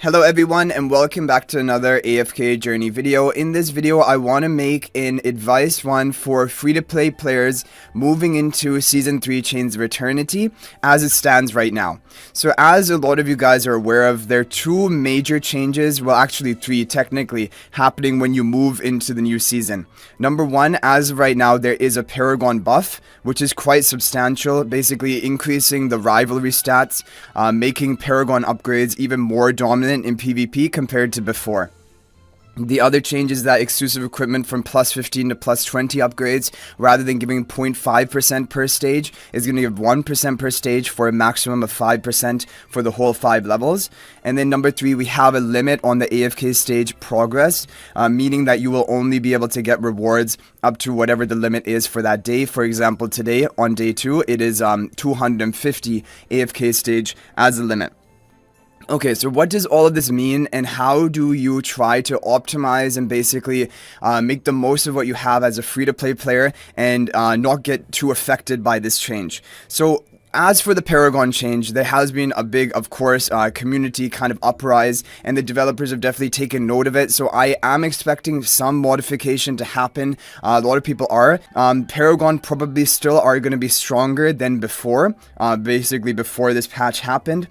Hello everyone and welcome back to another AFK journey video. In this video I want to make an advice one for free-to-play players moving into Season 3 Chains of Eternity as it stands right now. So as a lot of you guys are aware of, there are two major changes, well actually three technically, happening when you move into the new season. Number one, as of right now there is a Paragon buff, which is quite substantial, basically increasing the rivalry stats, making Paragon upgrades even more dominant in PvP compared to before. The other change is that exclusive equipment from plus 15 to plus 20 upgrades, rather than giving 0.5% per stage, is going to give 1% per stage for a maximum of 5% for the whole 5 levels. And then number 3, we have a limit on the AFK stage progress, meaning that you will only be able to get rewards up to whatever the limit is for that day. For example, today on day 2, it is 250 AFK stage as a limit. Okay, so what does all of this mean, and how do you try to optimize and basically make the most of what you have as a free-to-play player and not get too affected by this change? So as for the Paragon change, there has been a big, of course, community kind of uprise, and the developers have definitely taken note of it. So I am expecting some modification to happen. A lot of people are. Paragon probably still are going to be stronger than before, basically before this patch happened.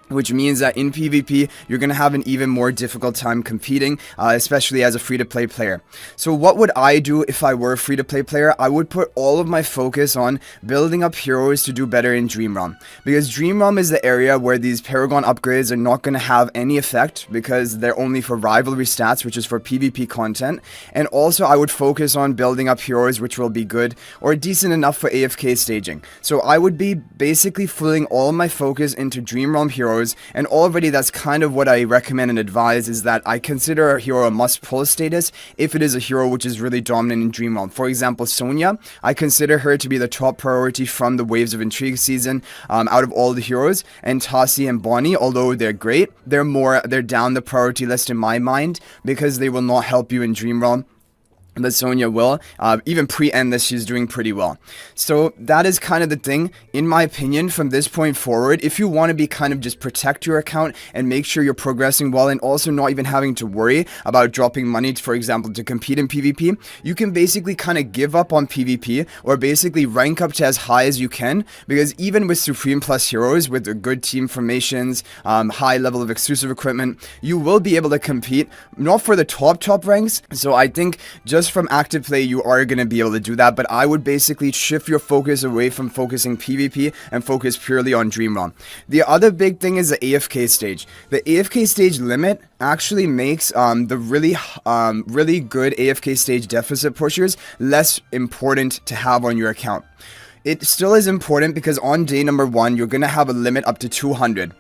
Which means that in PvP, you're going to have an even more difficult time competing, especially as a free-to-play player. So what would I do if I were a free-to-play player? I would put all of my focus on building up heroes to do better in Dream Realm. Because Dream Realm is the area where these Paragon upgrades are not going to have any effect, because they're only for rivalry stats, which is for PvP content. And also, I would focus on building up heroes which will be good or decent enough for AFK staging. So I would be basically pulling all my focus into Dream Realm heroes. And already that's kind of what I recommend and advise, is that I consider a hero a must-pull status if it is a hero which is really dominant in Dream Realm. For example, Sonya, I consider her to be the top priority from the Waves of Intrigue season out of all the heroes. And Tassi and Bonnie, although they're great, they're down the priority list in my mind, because they will not help you in Dream Realm. But Sonya will. Even pre-end this, she's doing pretty well. So that is kind of the thing, in my opinion, from this point forward. If you want to be kind of just protect your account and make sure you're progressing well, and also not even having to worry about dropping money, for example, to compete in PvP, you can basically kind of give up on PvP, or basically rank up to as high as you can, because even with Supreme Plus heroes, with the good team formations, high level of exclusive equipment, you will be able to compete, not for the top ranks. So I think just from active play, you are going to be able to do that, but I would basically shift your focus away from focusing PvP and focus purely on Dream Realm. The other big thing is the AFK stage. The AFK stage limit actually makes the really good AFK stage deficit pushers less important to have on your account. It still is important, because on day number 1, you're going to have a limit up to 200.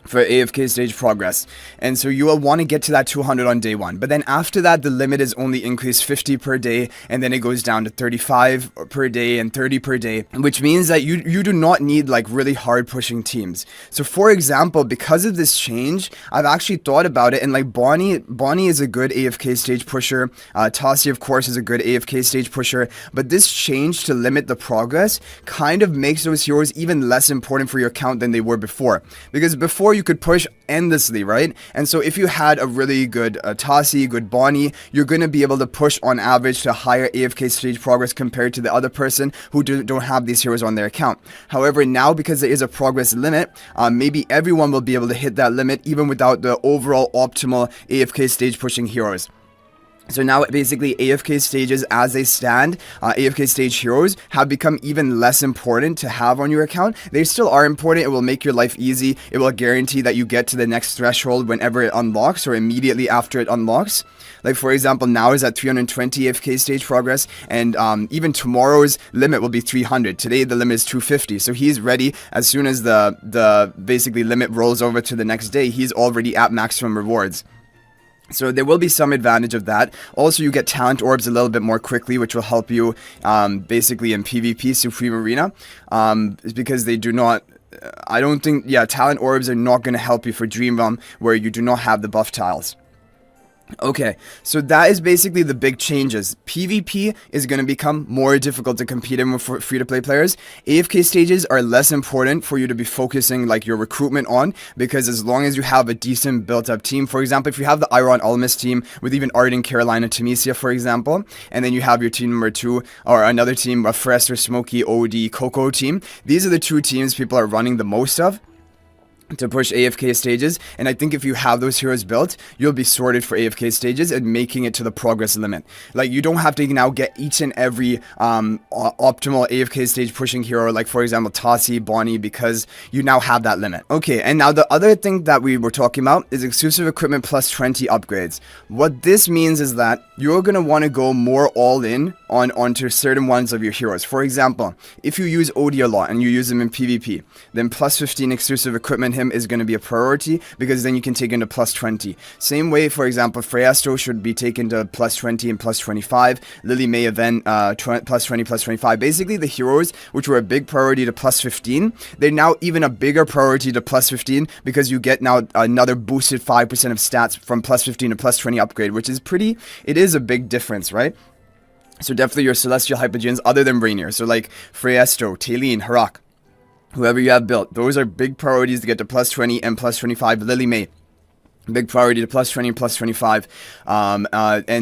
For AFK stage progress, and so you will want to get to that 200 on day 1, but then after that the limit is only increased 50 per day, and then it goes down to 35 per day and 30 per day, which means that you do not need like really hard pushing teams. So for example, because of this change, I've actually thought about it, and like Bonnie is a good AFK stage pusher, Tassi of course is a good AFK stage pusher, but this change to limit the progress kind of makes those heroes even less important for your account than they were before, because before you could push endlessly, right? And so if you had a really good Tassi, good Bonnie, you're going to be able to push on average to higher AFK stage progress compared to the other person who don't have these heroes on their account. However, now because there is a progress limit, maybe everyone will be able to hit that limit even without the overall optimal AFK stage pushing heroes. So now basically AFK stages as they stand, AFK stage heroes have become even less important to have on your account. They still are important. It will make your life easy. It will guarantee that you get to the next threshold whenever it unlocks, or immediately after it unlocks. Like for example, now is at 320 AFK stage progress, and even tomorrow's limit will be 300. Today the limit is 250. So he's ready as soon as the basically limit rolls over to the next day. He's already at maximum rewards. So there will be some advantage of that. Also, you get talent orbs a little bit more quickly, which will help you basically in PvP Supreme Arena, because they do not, I don't think, yeah, talent orbs are not going to help you for Dream Realm, where you do not have the buff tiles. Okay, so that is basically the big changes. PvP is going to become more difficult to compete in with free-to-play players. AFK stages are less important for you to be focusing like your recruitment on, because as long as you have a decent built-up team, for example, if you have the Iron Almas team with even Arden, Carolina, Tamesia, for example, and then you have your team number 2 or another team, a Frester, Smokey, OD, Coco team, these are the 2 teams people are running the most of to push AFK stages, and I think if you have those heroes built, you'll be sorted for AFK stages and making it to the progress limit. Like, you don't have to now get each and every optimal AFK stage pushing hero, like for example Tassi, Bonnie, because you now have that limit. Okay, and now the other thing that we were talking about is exclusive equipment plus 20 upgrades. What this means is that you're going to want to go more all in onto certain ones of your heroes. For example, if you use OD a lot and you use him in PvP, then plus 15 exclusive equipment him is going to be a priority, because then you can take into plus 20. Same way, for example, Freyasto should be taken to plus 20 and plus 25. Lily May event plus 20, plus 25. Basically, the heroes which were a big priority to plus 15, they're now even a bigger priority to plus 15, because you get now another boosted 5% of stats from plus 15 to plus 20 upgrade, which is it is a big difference, right? So definitely your Celestial Hypogeans other than Rainier. So like Freyasto, Taylene, Harak, whoever you have built, those are big priorities to get to plus 20 and plus 25. Lily May, big priority to plus 20 and plus 25. And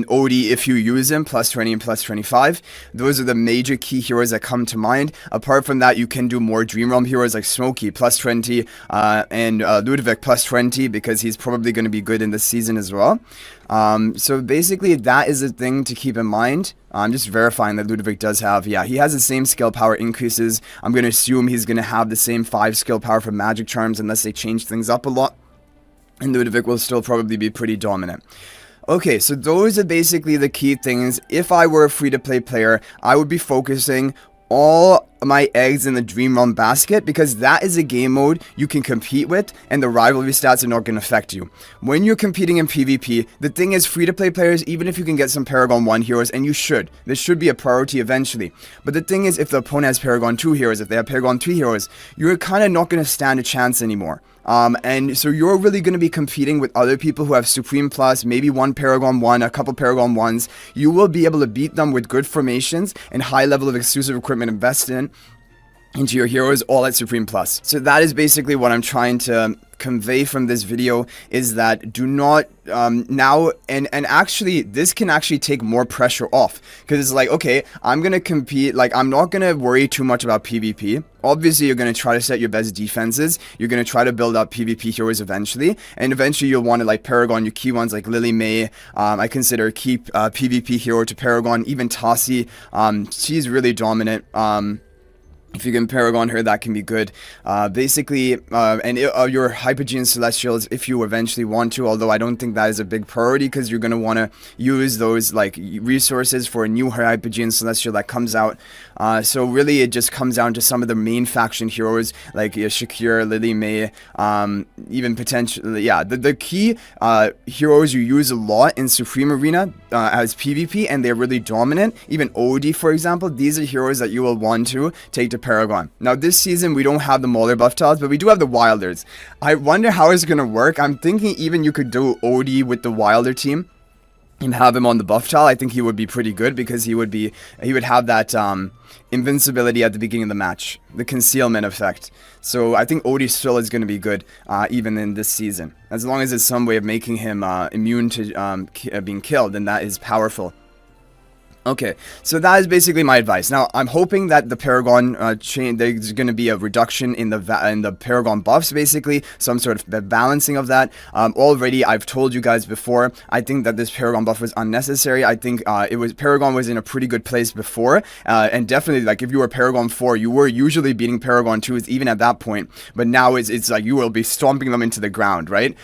Odie, if you use him, plus 20 and plus 25. Those are the major key heroes that come to mind. Apart from that, you can do more Dream Realm heroes like Smokey, plus 20, and Ludovic, plus 20, because he's probably going to be good in this season as well. So basically, that is a thing to keep in mind. I'm just verifying that Ludovic does have, yeah, he has the same skill power increases. I'm going to assume he's going to have the same 5 skill power for magic charms unless they change things up a lot. And Ludovic will still probably be pretty dominant. Okay, so those are basically the key things. If I were a free-to-play player, I would be focusing all my eggs in the Dream Realm basket, because that is a game mode you can compete with and the rivalry stats are not going to affect you. When you're competing in PvP, the thing is, free-to-play players, even if you can get some Paragon 1 heroes, and you should, this should be a priority eventually, but the thing is, if the opponent has Paragon 2 heroes, if they have Paragon 3 heroes, you're kind of not going to stand a chance anymore. And so you're really going to be competing with other people who have Supreme Plus, maybe one Paragon 1, a couple Paragon 1s. You will be able to beat them with good formations and high level of exclusive equipment invested into your heroes, all at Supreme Plus. So that is basically what I'm trying to convey from this video, is that do not now, and actually this can actually take more pressure off, because it's like, okay, I'm gonna compete, like I'm not gonna worry too much about PvP. Obviously you're gonna try to set your best defenses, you're gonna try to build up PvP heroes eventually, and eventually you'll want to like Paragon your key ones like Lily May. I consider a key PvP hero to Paragon, even Tassi. She's really dominant. If you can Paragon her, that can be good. Basically, and your Hypogean Celestials, if you eventually want to, although I don't think that is a big priority, because you're going to want to use those like resources for a new Hypogean Celestial that comes out. So really, it just comes down to some of the main faction heroes, like Shakir, Lily May, even potentially, yeah, the key heroes you use a lot in Supreme Arena as PvP, and they're really dominant. Even OD, for example, these are heroes that you will want to take to Paragon. Now this season we don't have the Mauler buff tiles, but we do have the Wilders. I wonder how it's gonna work. I'm thinking even you could do OD with the Wilder team and have him on the buff tile. I think he would be pretty good, because he would have that invincibility at the beginning of the match, the concealment effect. So I think OD still is going to be good even in this season, as long as there's some way of making him immune to being killed, and that is powerful. Okay, so that is basically my advice. Now, I'm hoping that the Paragon there's going to be a reduction in the Paragon buffs, basically, some sort of balancing of that. Already, I've told you guys before, I think that this Paragon buff was unnecessary. I think Paragon was in a pretty good place before, and definitely, like, if you were Paragon 4, you were usually beating Paragon 2s even at that point, but now it's like you will be stomping them into the ground, right?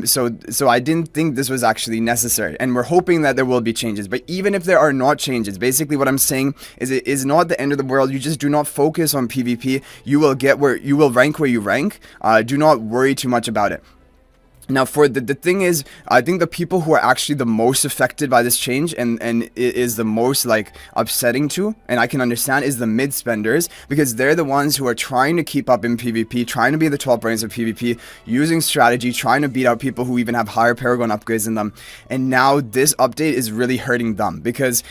So I didn't think this was actually necessary, and we're hoping that there will be changes, but even if there are not changes, basically what I'm saying is it is not the end of the world. You just do not focus on PvP. You will rank where you rank. Do not worry too much about it. Now, for the thing is, I think the people who are actually the most affected by this change and it is the most like upsetting to, and I can understand, is the mid spenders, because they're the ones who are trying to keep up in PvP, trying to be the top ranks of PvP, using strategy, trying to beat out people who even have higher Paragon upgrades than them. And now this update is really hurting them, because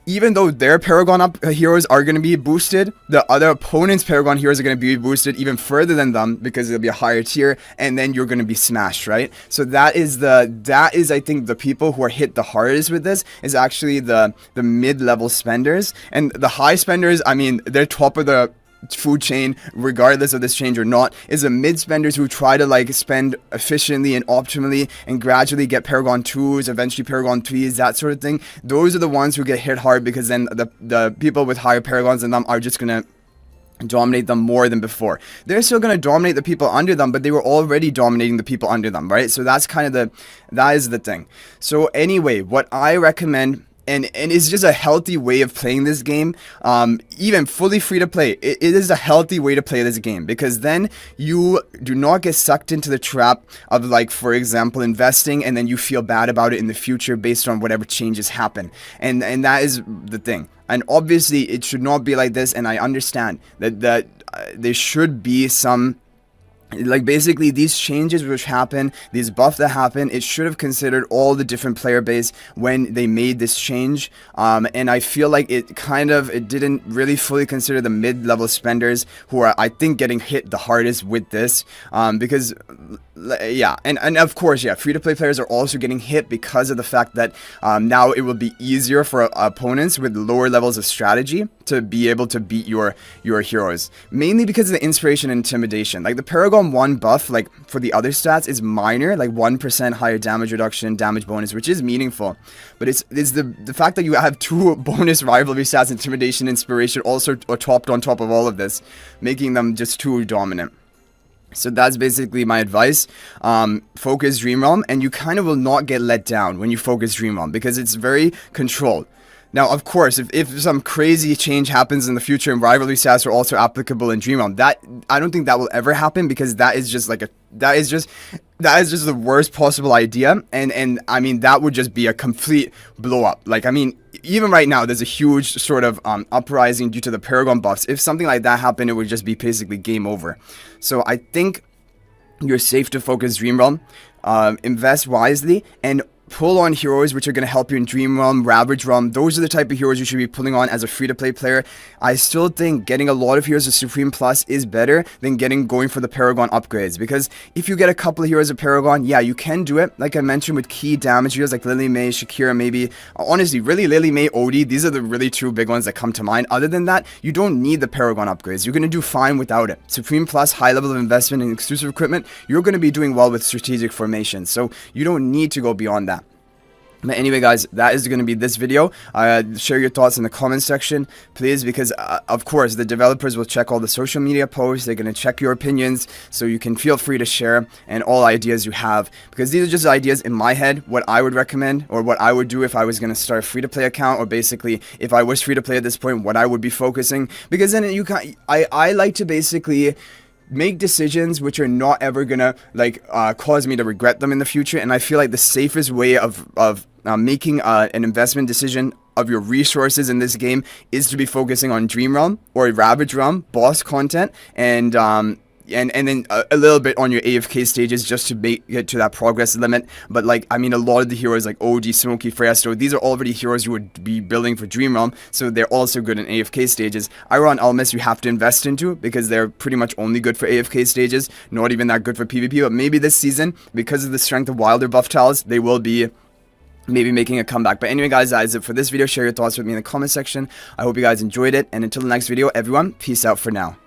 even though their Paragon heroes are going to be boosted, the other opponent's Paragon heroes are going to be boosted even further than them, because it'll be a higher tier, and then you're going to be smashed, right? So that is I think the people who are hit the hardest with this is actually the mid-level spenders. And the high spenders, I mean, they're top of the food chain regardless of this change or not, is the mid spenders who try to like spend efficiently and optimally and gradually get Paragon 2s, eventually Paragon 3s, that sort of thing. Those are the ones who get hit hard, because then the people with higher Paragons than them are just gonna dominate them more than before. They're still going to dominate the people under them, but they were already dominating the people under them, right? So that's kind of that is the thing. So anyway, what I recommend, and it's just a healthy way of playing this game, even fully free to play, it is a healthy way to play this game, because then you do not get sucked into the trap of, like, for example, investing and then you feel bad about it in the future based on whatever changes happen, and that is the thing. And obviously it should not be like this, and I understand that there should be some, like, basically these changes which happen, these buffs that happen, it should have considered all the different player base when they made this change, and I feel like it didn't really fully consider the mid-level spenders, who are, I think, getting hit the hardest with this, because yeah, and of course, yeah, free-to-play players are also getting hit because of the fact that now it will be easier for opponents with lower levels of strategy to be able to beat your heroes, mainly because of the inspiration and intimidation. Like, the Paragon 1 buff, like, for the other stats is minor, like 1% higher damage reduction, damage bonus, which is meaningful, but it's the fact that you have 2 bonus rivalry stats, intimidation, inspiration, also topped on top of all of this, making them just too dominant. So that's basically my advice. Focus Dream Realm, and you kind of will not get let down when you focus Dream Realm, because it's very controlled. Now, of course, if some crazy change happens in the future and rivalry stats are also applicable in Dream Realm, that I don't think that will ever happen, because that is just like that is just the worst possible idea, and I mean, that would just be a complete blow up. Like, I mean, even right now there's a huge sort of uprising due to the Paragon buffs. If something like that happened, it would just be basically game over. So I think you're safe to focus Dream Realm, invest wisely, and pull on heroes which are going to help you in Dream Realm, Ravage Realm. Those are the type of heroes you should be pulling on as a free-to-play player. I still think getting a lot of heroes of Supreme Plus is better than going for the Paragon upgrades, because if you get a couple of heroes of Paragon, yeah, you can do it, like I mentioned, with key damage heroes like Lily May, Shakira, maybe. Honestly, really, Lily May, Odie, these are the really 2 big ones that come to mind. Other than that, you don't need the Paragon upgrades. You're going to do fine without it. Supreme Plus, high level of investment in exclusive equipment, you're going to be doing well with strategic formation, so you don't need to go beyond that. But anyway, guys, that is going to be this video. Share your thoughts in the comment section, please, because of course the developers will check all the social media posts. They're going to check your opinions, so you can feel free to share and all ideas you have, because these are just ideas in my head, what I would recommend, or what I would do if I was going to start a free-to-play account, or basically if I was free-to-play at this point, what I would be focusing, because then you can I like to basically make decisions which are not ever gonna cause me to regret them in the future. And I feel like the safest way of making an investment decision of your resources in this game is to be focusing on Dream Realm or Ravage Realm, boss content, and then a little bit on your AFK stages, just to get to that progress limit. But, like, I mean, a lot of the heroes like OG, Smokey, Fresto, these are already heroes you would be building for Dream Realm, so they're also good in AFK stages. Iron Elmis you have to invest into, because they're pretty much only good for AFK stages, not even that good for PvP. But maybe this season, because of the strength of Wilder buff tiles, they will be maybe making a comeback. But anyway, guys, that is it for this video. Share your thoughts with me in the comment section. I hope you guys enjoyed it, and until the next video, everyone, peace out for now.